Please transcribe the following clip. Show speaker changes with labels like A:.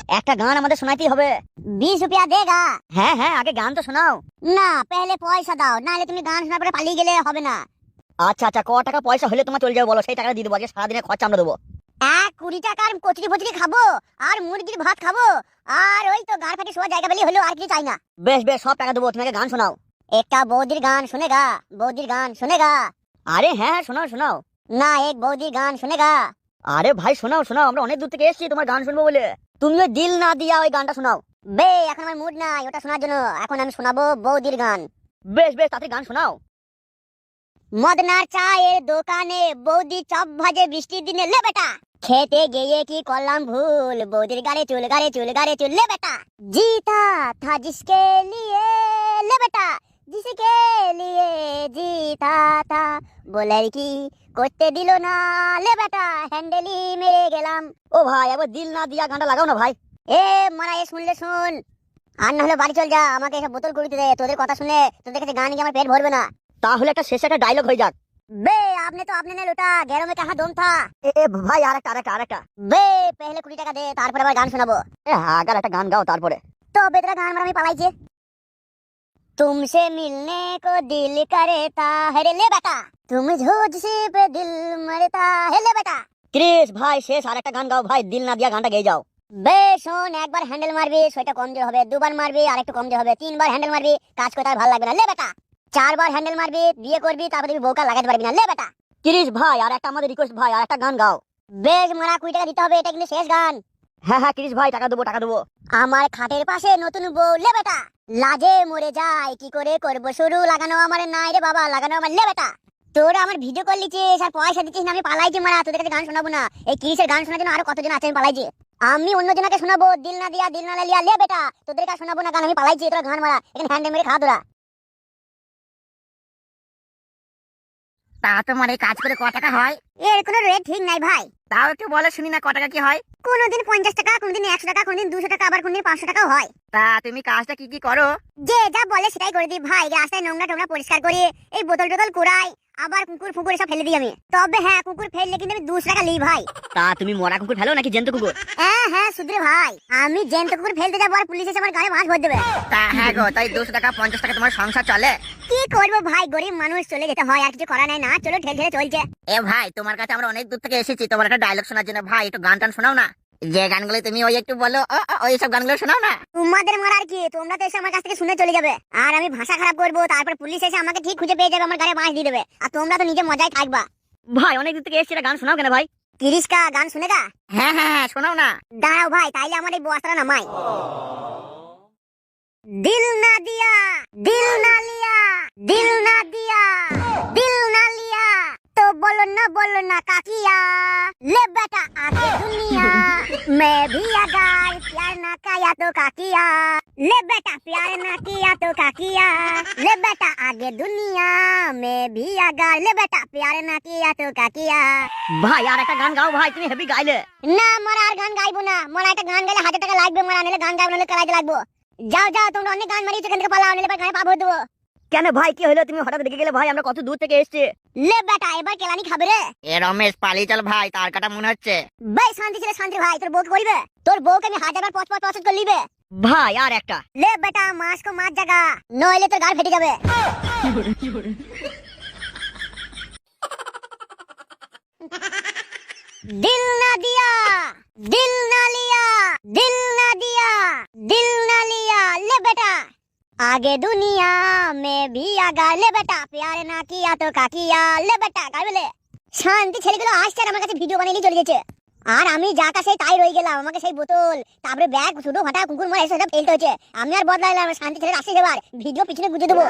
A: একটা গান আমাদের শোনাতেই হবে।
B: 20 रुपया देगा?
A: হ্যাঁ হ্যাঁ, আগে গান তো শোনাও।
B: না, পেলে পয়সা দাও, নাহলে তুমি গান শোনার পরে পালিয়ে গেলে হবে না।
A: আচ্ছা আচ্ছা, ক টাকা পয়সা হলে তোমার চলে যাবে বলো, সেই টাকাটা দিয়ে দেবো। আগে সারাদিনের খরচা আমরা দেবো।
B: 20 টাকার কচুরি ফচুরি খাবো, আর মুরগির ভাত খাবো, আর ওই তো গাড় ফাটে শোয়া জায়গা পেলে হলো, আর কিছু চাই না।
A: বেশ বেশ, সব টাকা দেবো, তুমি আগে গান শোনাও।
B: একটা বৌদির গান শুনেগা? বৌদির গান শুনেগা?
A: আরে হ্যাঁ হ্যাঁ, শোনাও শোনাও।
B: না, এক বৌদির গান শুনেগা?
A: আরে ভাই শোনাও শোনাও, আমরা অনেক দূর থেকে এসেছি তোমার গান শুনবো বলে। তুমি ওই দিল না দিয়া ওই গানটা শোনাও।
B: বে, এখন আমার মুড নাই ওটা শোনার জন্য, এখন আমি শোনাবো বৌদির গান।
A: বেশ বেশ, তাড়াতাড়ি গান শোনাও।
B: মদনার চায়ের দোকানে বৌদি চপ ভাজে বৃষ্টির দিনে, লে বেটা খেতে গিয়ে কি করলাম ভুল, বৌদির গাড়ে চুল গাড়ে চুল গাড়ে চুল, লে বেটা जीता था जिसके लिए, ले बेटा जिसके लिए जीता था वो लड़की করতে দিল না, লে বেটা হ্যান্ডেলি মেরে গেলাম।
A: ও ভাই, একবার দিল না দিয়া গানটা লাগাও না ভাই।
B: এ মারা, এ শুনলে শুন, আর না হলে বাড়ি চল যা, আমাকে এসব বোতল কুড়িতে দে। তোদের কথা শুনে, তোদের কাছে গান গিয়ে আমার পেট ভরবে না।
A: তাহলে একটা শেষে একটা ডায়লগ হয়ে যাক।
B: बे आपने तो आपने ने लूटा, गैरों में कहाँ दम था।
A: এ ভাই, আরেকটা আরেকটা আরেকটা।
B: बे पहले 20 টাকা দে, তারপরে আবার গান শোনাবো।
A: আগার একটা গান গাও তারপরে।
B: তো বেতরা গান মারা আমি পালাইছে। तुमसे मिलने को दिल करता है रे, ले बेटा तुम मुझसे पे दिल मरता है, ले बेटा।
A: ক্রিস ভাই, শেষ আরেকটা গান গাও ভাই, দিল না দিয়া গানটা গেয়ে যাও।
B: বে শোন, একবার হ্যান্ডেল মারবি সেটা কমজোর হবে, দুবার মারবি আর একটু কমজোর হবে, তিনবার হ্যান্ডেল মারবি কাজ করতে আর ভালো লাগবে না, লে বেটা। চারবার হ্যান্ডেল মারবি, বিয়ে করবি, তারপরে তুই বউকা লাগাতে পারবি না, লে বেটা।
A: ক্রিস ভাই, আর একটা আমাদের রিকোয়েস্ট ভাই, আর একটা গান গাও।
B: বেশ মারা, 20 টাকা দিতে হবে, এটা কিন্তু শেষ গান।
A: হ্যাঁ হ্যাঁ ক্রিস ভাই, টাকা দেবো টাকা দেবো।
B: আমার খাটের পাশে নতুন বউ, লে বেটা লাজে মরে যায়, কি করে করবো শুরু, লাগানো আমার নাই রে বাবা, লাগানো আমার, লে বেটা। তোরা আমার ভিডিও কল লিছিস আর পয়সা দিচ্ছিস না, আমি পালাইছি মারা, তোদের কাছে গান শোনাবো না। এই ক্রিসের গান শোনার জন্য আরো কতজন আছে, আমি পালাইছি। আমি অন্য জনকে শোনাবো, দিল না দিয়া দিল না লিয়া, লে বেটা তোদের কাছে শোনাবো না গান, আমি পালাইছি। তোরা গান মারা, এখানে হ্যান্ডেল মেরে খা তোরা।
C: তা তোমার এই কাজ করে ক টাকা হয়?
B: এর কোনো রেট ঠিক নাই ভাই।
C: তাও একটু বলো শুনি না, ক টাকা কি হয়?
B: কোনদিন 50 টাকা, কোনদিন 100 টাকা, কোনদিন 200 টাকা, আবার কোনদিন 500 টাকাও হয়।
C: তা তুমি কাজটা কি কি করো?
B: যে যা বলে সেটাই করে দিই ভাই। রাস্তায় নোংরা টোংরা পরিষ্কার করি, এই বোতল টোতল কুড়াই, আবার কুকুর ফুকুর সব ফেলে দিই আমি। তবে হ্যাঁ, কুকুর ফেললে কিন্তু আমি 200 টাকা লিই ভাই।
A: তা তুমি মরা কুকুর ফেলো নাকি জ্যান্ত কুকুর?
B: হ্যাঁ হ্যাঁ সুধরে ভাই, আমি জ্যান্ত কুকুর ফেলতে যাবো আর পুলিশ এসে আমার গায়ে মাছ ভর দেবে।
C: তা হ্যাঁ গো, তাই 200 টাকা 50 টাকা তোমার সংসার চলে?
B: কি করবো ভাই, গরিব মানুষ, চলে যেতে হয়, আর কিছু করা নাই না, চলো ঠেলে ঠেলে চলছে।
C: এ ভাই, তোমার কাছে আমরা অনেক দূর থেকে এসেছি, তোমার একটা ডায়লগ শোনার জন্য। ভাই একটু গান টান শোনাও না, যে গানগুলো তুমি ওই একটু বলো, ওই সব গানগুলো শোনাও না।
B: তোমাদের মারার কি, তোমরা তো এসে আমার কাছ থেকে শুনে চলে যাবে, আর আমি ভাষা খারাপ করবো, তারপর পুলিশ এসে আমাকে ঠিক খুঁজে পেয়ে যাবে, আমার গায়ে মাছ দিয়ে দেবে, আর তোমরা তো নিজে মজায় থাকবা।
A: ভাই অনেক দূর থেকে এসেছি, একটা গান শোনাও কেন ভাই?
B: তিরিশ কা গান শুনেগা?
C: হ্যাঁ হ্যাঁ হ্যাঁ, শোনাও না।
B: দাঁড়াও ভাই, তাইলে আমার এই বস্তাটা নামাই। दिल ना दिया दिल ना लिया, दिल ना दिया दिल ना लिया, तो बोलो ना काकिया, ले बेटा आगे दुनिया, मैं भी अगर प्यार ना किया तो काकिया, ले बेटा प्यार ना किया तो काकिया, ले बेटा आगे दुनिया, मैं भी अगर, ले बेटा प्यार ना किया तो काकिया।
A: ভাই আর একটা গান গাও ভাই, তুমি হেভি গাইলে।
B: না মারা, আর গান গাইবো না মারা, একটা গান গাইলে 1000 টাকা লাগবে মারা, নিলে গান গাইবো নাহলে কালাইতে লাগবো। যাও যাও, তোমরা অনেক গান মারিয়েছো, এখান থেকে পালাও, নিলে গায়ে পাবো দেবো।
A: কেন ভাই, কি হলো? তুমি হঠাৎ রেগে গেলে ভাই, আমরা কত দূর থেকে এসেছি।
B: লে বেটা এবার কেলানি খাবে রে।
C: এ রমেশ, পালিয়ে চল ভাই, তার কাটা মনে হচ্ছে।
B: ভাই শান্তি ছিল শান্তি ভাই, তোর বউকে করিবে, তোর বউকে আমি 1000 বার পছন্দ করে লিবে।
A: ভাই আর একটা।
B: ले बेटा मास को मार जागा, नइले तो गाल फेटे जाबे। दिल ना दिया दिल ना लिया, दिल ना दिया दिल ना लिया, ले बेटा आगे दुनिया में भी आगा, ले बेटा प्यार ना किया तो का किया, ले बेटा গাই বলে। শান্তি ছেলেগুলো আসছে আর আমার কাছে ভিডিও বানিয়ে নিয়ে চলে গেছে, আর আমি যা কা সেই তাই রয়ে গেলাম। আমাকে সেই বোতল, তারপরে ব্যাগ, ছোট ফাটা কুকুর মারা এসব ফেলতে হচ্ছে। আমি আর বদলাইলাম, শান্তি ছেলে আসছে, এবার ভিডিও পিছনে গুজে দেবো।